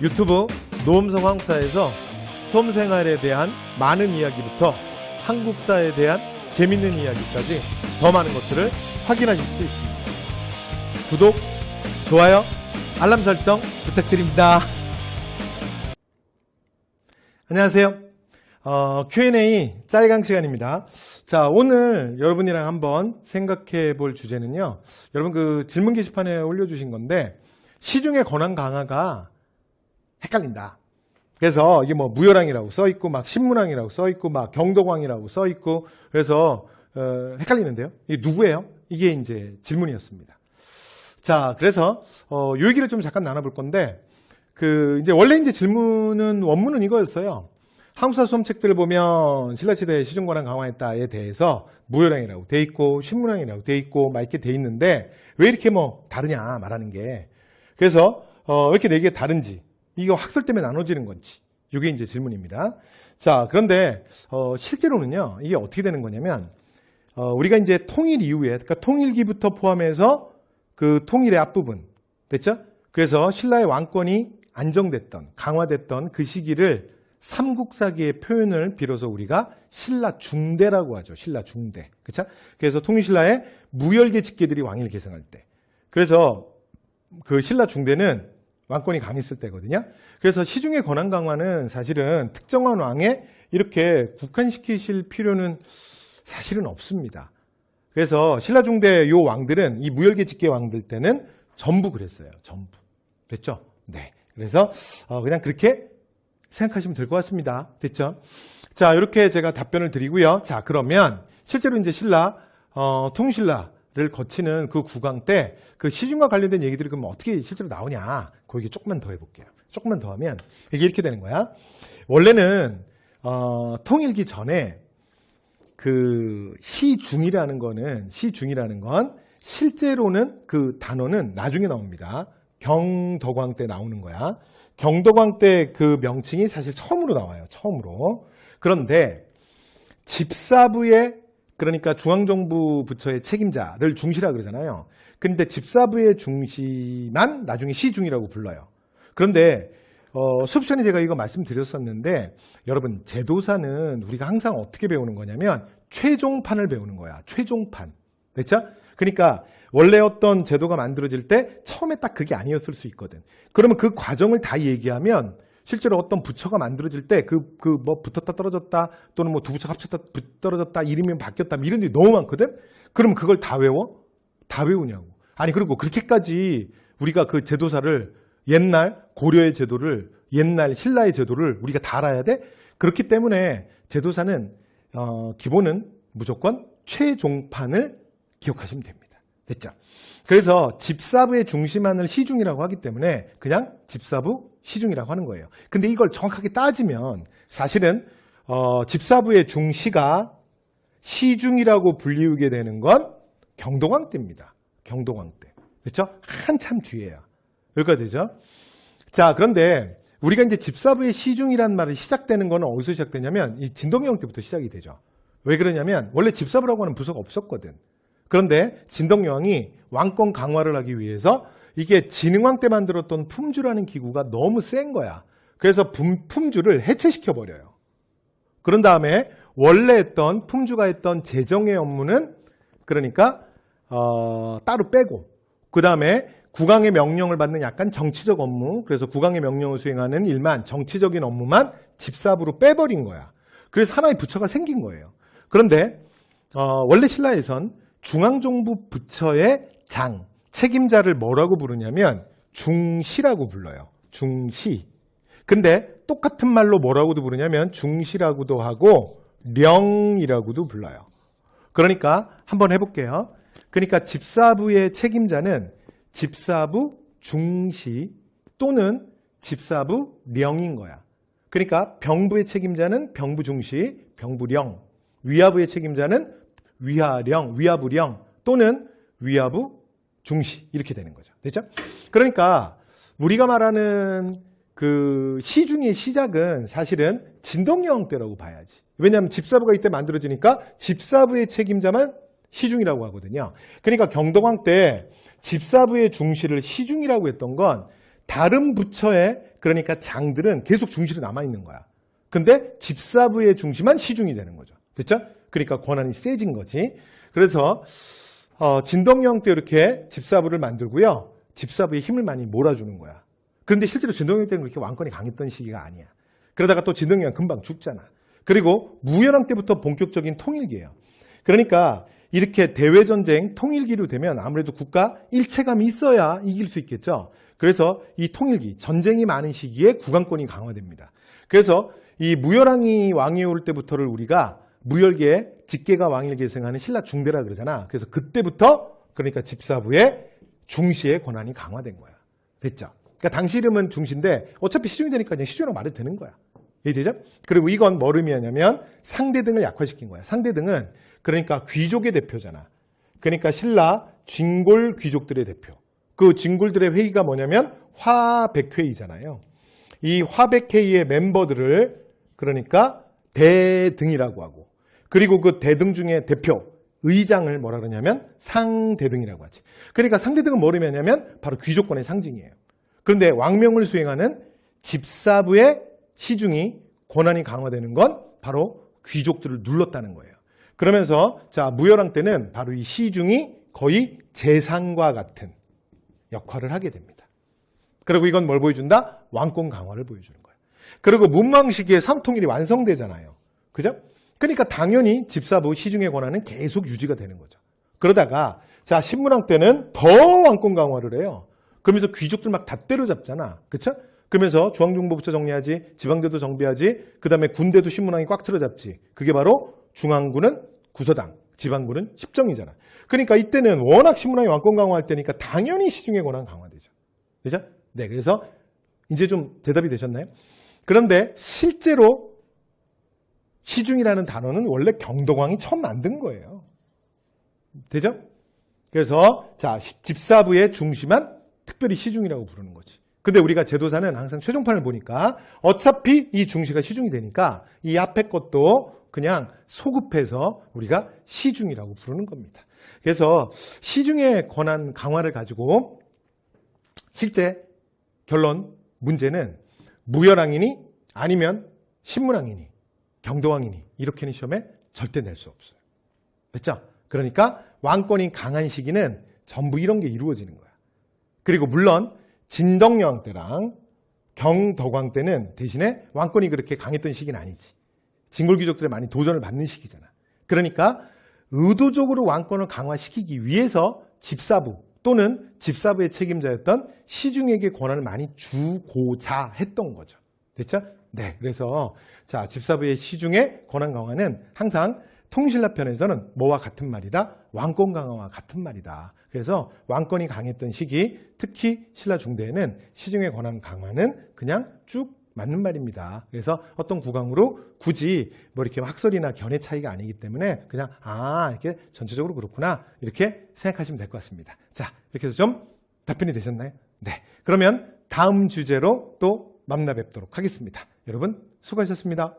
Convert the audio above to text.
유튜브 노음성 한국사에서 수험생활에 대한 많은 이야기부터 한국사에 대한 재밌는 이야기까지 더 많은 것들을 확인하실 수 있습니다. 구독, 좋아요, 알람 설정 부탁드립니다. 안녕하세요. Q&A 짤강 시간입니다. 자, 오늘 여러분이랑 한번 생각해 볼 주제는요. 여러분 그 질문 게시판에 올려주신 건데 시중의 권한 강화가 헷갈린다. 그래서 이게 뭐 무열왕이라고 써있고 막 신문왕이라고 써있고 막 경덕왕이라고 써있고 그래서 헷갈리는데요. 이게 누구예요? 이게 이제 질문이었습니다. 자, 그래서 요 얘기를 좀 잠깐 나눠볼 건데 이제 원래 이제 질문은 원문은 이거였어요. 한국사 수험책들을 보면 신라시대에 시중권한 강화했다에 대해서 무열왕이라고 돼 있고 신문왕이라고 돼 있고 막 이렇게 돼 있는데 왜 이렇게 뭐 다르냐 말하는 게. 그래서 왜 이렇게 네 개가 다른지, 이거 학설 때문에 나눠지는 건지, 이게 이제 질문입니다. 자, 그런데 실제로는요, 이게 어떻게 되는 거냐면 우리가 이제 통일 이후에, 그러니까 통일기부터 포함해서 그 통일의 앞부분 됐죠? 그래서 신라의 왕권이 안정됐던, 강화됐던 그 시기를 삼국사기의 표현을 빌어서 우리가 신라 중대라고 하죠. 신라 중대. 그렇죠? 그래서 통일신라의 무열계 직계들이 왕위를 계승할 때. 그래서 그 신라 중대는 왕권이 강했을 때거든요. 그래서 시중의 권한 강화는 사실은 특정한 왕에 이렇게 국한시키실 필요는 사실은 없습니다. 그래서 신라 중대 요 왕들은 이 무열계 직계 왕들 때는 전부 그랬어요. 전부. 됐죠? 네. 그래서 그냥 그렇게 생각하시면 될 것 같습니다. 됐죠? 자, 이렇게 제가 답변을 드리고요. 자, 그러면 실제로 이제 신라, 통신라를 거치는 그 국왕 때 그 시중과 관련된 얘기들이 그럼 어떻게 실제로 나오냐? 거기 조금만 더 해볼게요. 조금만 더 하면 이게 이렇게 되는 거야. 원래는 통일기 전에 그 시중이라는 건 실제로는 그 단어는 나중에 나옵니다. 경덕왕 때 나오는 거야. 경덕왕 때 그 명칭이 사실 처음으로 나와요. 처음으로. 그런데 집사부의, 그러니까 중앙정부 부처의 책임자를 중시라 그러잖아요. 그런데 집사부의 중시만 나중에 시중이라고 불러요. 그런데 수업 시간에 제가 이거 말씀드렸었는데 여러분 제도사는 우리가 항상 어떻게 배우는 거냐면 최종판을 배우는 거야. 최종판. 됐죠? 그러니까 원래 어떤 제도가 만들어질 때 처음에 딱 그게 아니었을 수 있거든. 그러면 그 과정을 다 얘기하면 실제로 어떤 부처가 만들어질 때 뭐 붙었다 떨어졌다 또는 뭐 두 부처 합쳤다 떨어졌다 이름이 바뀌었다 이런 일이 너무 많거든. 그러면 그걸 다 외워? 다 외우냐고. 아니 그리고 그렇게까지 우리가 그 제도사를 옛날 고려의 제도를 옛날 신라의 제도를 우리가 다 알아야 돼? 그렇기 때문에 제도사는 기본은 무조건 최종판을 기억하시면 됩니다. 됐죠? 그래서 집사부의 중심안을 시중이라고 하기 때문에 그냥 집사부 시중이라고 하는 거예요. 근데 이걸 정확하게 따지면 사실은 집사부의 중시가 시중이라고 불리우게 되는 건 경덕왕 때입니다. 경덕왕 때. 그렇죠? 한참 뒤에야. 여기까지 되죠? 자, 그런데 우리가 이제 집사부의 시중이라는 말이 시작되는 건 어디서 시작되냐면 이 진덕여왕 때부터 시작이 되죠. 왜 그러냐면 원래 집사부라고 하는 부서가 없었거든. 그런데 진덕여왕이 왕권 강화를 하기 위해서 이게 진흥왕 때 만들었던 품주라는 기구가 너무 센 거야. 그래서 품주를 해체시켜버려요. 그런 다음에 원래 했던 품주가 했던 재정의 업무는 그러니까 따로 빼고 그 다음에 국왕의 명령을 받는 약간 정치적 업무, 그래서 국왕의 명령을 수행하는 일만 정치적인 업무만 집사부로 빼버린 거야. 그래서 하나의 부처가 생긴 거예요. 그런데 원래 신라에선 중앙정부 부처의 장, 책임자를 뭐라고 부르냐면 중시라고 불러요. 중시. 근데 똑같은 말로 뭐라고도 부르냐면 중시라고도 하고 령이라고도 불러요. 그러니까 한번 해볼게요. 그러니까 집사부의 책임자는 집사부 중시 또는 집사부 령인 거야. 그러니까 병부의 책임자는 병부 중시, 병부 령. 위하부의 책임자는 위하령, 위하부령 또는 위하부 중시 이렇게 되는 거죠. 됐죠? 그러니까 우리가 말하는 그 시중의 시작은 사실은 진덕여왕 때라고 봐야지. 왜냐하면 집사부가 이때 만들어지니까 집사부의 책임자만 시중이라고 하거든요. 그러니까 경덕왕 때 집사부의 중시를 시중이라고 했던 건 다른 부처의 그러니까 장들은 계속 중시로 남아있는 거야. 근데 집사부의 중시만 시중이 되는 거죠. 됐죠? 그러니까 권한이 세진 거지. 그래서 진덕여왕 때 이렇게 집사부를 만들고요. 집사부에 힘을 많이 몰아주는 거야. 그런데 실제로 진덕여왕 때는 그렇게 왕권이 강했던 시기가 아니야. 그러다가 또 진덕여왕 금방 죽잖아. 그리고 무열왕 때부터 본격적인 통일기예요. 그러니까 이렇게 대외전쟁 통일기로 되면 아무래도 국가 일체감이 있어야 이길 수 있겠죠. 그래서 이 통일기, 전쟁이 많은 시기에 국왕권이 강화됩니다. 그래서 이 무열왕이 왕이 올 때부터를 우리가 무열계에 직계가 왕위를 계승하는 신라 중대라 그러잖아. 그래서 그때부터 그러니까 집사부의 중시의 권한이 강화된 거야. 됐죠? 그러니까 당시 이름은 중시인데 어차피 시중이 되니까 그냥 시중이라고 말해도 되는 거야. 이해되죠? 그리고 이건 뭘 의미하냐면 상대등을 약화시킨 거야. 상대등은 그러니까 귀족의 대표잖아. 그러니까 신라 진골 귀족들의 대표. 그 진골들의 회의가 뭐냐면 화백회의잖아요. 이 화백회의의 멤버들을 그러니까 대등이라고 하고, 그리고 그 대등 중에 대표 의장을 뭐라 그러냐면 상대등이라고 하지. 그러니까 상대등은 뭘 의미하냐면 바로 귀족권의 상징이에요. 그런데 왕명을 수행하는 집사부의 시중이 권한이 강화되는 건 바로 귀족들을 눌렀다는 거예요. 그러면서 자 무열왕 때는 바로 이 시중이 거의 재상과 같은 역할을 하게 됩니다. 그리고 이건 뭘 보여준다? 왕권 강화를 보여주는 거예요. 그리고 문왕 시기에 삼통일이 완성되잖아요. 그죠? 그러니까 당연히 집사부 시중의 권한은 계속 유지가 되는 거죠. 그러다가 자 신문왕 때는 더 왕권 강화를 해요. 그러면서 귀족들 막 다 때려잡잖아. 그렇죠? 그러면서 중앙정보부처 정리하지, 지방대도 정비하지, 그 다음에 군대도 신문왕이 꽉 틀어잡지. 그게 바로 중앙군은 구서당, 지방군은 십정이잖아. 그러니까 이때는 워낙 신문왕이 왕권 강화할 때니까 당연히 시중의 권한 강화되죠. 그죠? 네, 그래서 이제 좀 대답이 되셨나요? 그런데 실제로 시중이라는 단어는 원래 경덕왕이 처음 만든 거예요. 되죠? 그래서 자 집사부의 중시만 특별히 시중이라고 부르는 거지. 근데 우리가 제도사는 항상 최종판을 보니까 어차피 이 중시가 시중이 되니까 이 앞에 것도 그냥 소급해서 우리가 시중이라고 부르는 겁니다. 그래서 시중의 권한 강화를 가지고 실제 결론 문제는 무열왕이니 아니면 신문왕이니 경도왕이니 이렇게는 시험에 절대 낼 수 없어요. 됐죠? 그러니까 왕권이 강한 시기는 전부 이런 게 이루어지는 거야. 그리고 물론 진덕여왕 때랑 경덕왕 때는 대신에 왕권이 그렇게 강했던 시기는 아니지. 진골귀족들의 많이 도전을 받는 시기잖아. 그러니까 의도적으로 왕권을 강화시키기 위해서 집사부 또는 집사부의 책임자였던 시중에게 권한을 많이 주고자 했던 거죠. 됐죠? 네. 그래서 자 집사부의 시중의 권한 강화는 항상 통신라 편에서는 뭐와 같은 말이다? 왕권 강화와 같은 말이다. 그래서 왕권이 강했던 시기, 특히 신라 중대에는 시중의 권한 강화는 그냥 쭉 맞는 말입니다. 그래서 어떤 구강으로 굳이 뭐 이렇게 학설이나 견해 차이가 아니기 때문에 그냥 이렇게 전체적으로 그렇구나 이렇게 생각하시면 될 것 같습니다. 자, 이렇게 해서 좀 답변이 되셨나요? 네. 그러면 다음 주제로 또 만나 뵙도록 하겠습니다. 여러분 수고하셨습니다.